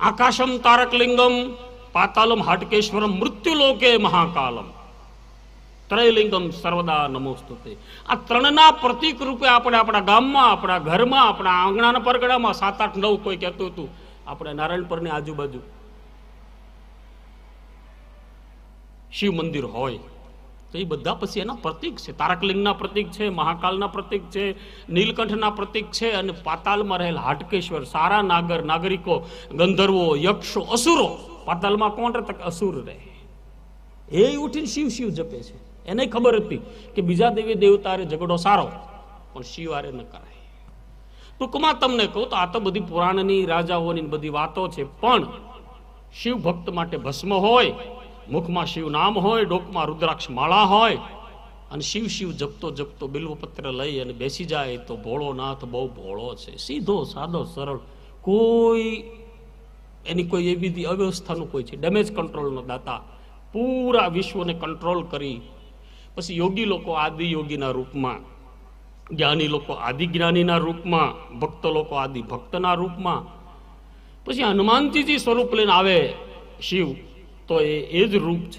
આકાશમ તારકલિંગમ પાતાલમ હાટકેશ્વરમ મૃત્યુલોકે મહાકાલમ ત્રયલિંગમ સર્વદા નમોસ્તુતે. આ ત્રણના પ્રતીક રૂપે આપણે આપણા ગામમાં, આપણા ઘરમાં, આપણા આંગણાના પરગડામાં 7, 8, 9 કોઈ કહેતું હતું આપણે નારાયણપુરની આજુબાજુ શિવ મંદિર હોય તો એ બધા પછી એના પ્રતીક છે. તારકલિંગના પ્રતીક છે, મહાકાલના પ્રતીક છે, નીલકંઠના પ્રતીક છે, અને પાતાલમાં રહેલ હાટકેશ્વર સારા નાગરિકો, ગંધર્વો, યક્ષો, અસુરો. પાતાલમાં કોણ રહે? અસુર રહે. એ ઉઠીને શિવ શિવ જપે છે. એને ખબર હતી કે બીજા દેવી દેવતારે ઝઘડો સારો, પણ શિવ આરે ન કરાય. ટૂંકમાં તમને કહું તો આ તો બધી પુરાણની, રાજાઓની બધી વાતો છે, પણ શિવ ભક્ત માટે ભસ્મ હોય, મુખમાં શિવ નામ હોય, ડોકમાં રુદ્રાક્ષ માળા હોય, અને શિવ શિવ જપતો જપતો બિલ્વપત્ર લઈ અને બેસી જાય તો ભોળોનાથ બહુ ભોળો છે. સીધો સાદો સરળ, કોઈ એની કોઈ એવી અવ્યવસ્થાનું કોઈ છે. ડેમેજ કંટ્રોલનો દાતા, પૂરા વિશ્વને કંટ્રોલ કરી. પછી યોગી લોકો આદિ યોગીના રૂપમાં, જ્ઞાની લોકો આદિ જ્ઞાનીના રૂપમાં, ભક્ત લોકો આદિ ભક્તના રૂપમાં. પછી હનુમાનજીજી સ્વરૂપ લઈને આવે શિવ, તો એ જ રૂપ છે.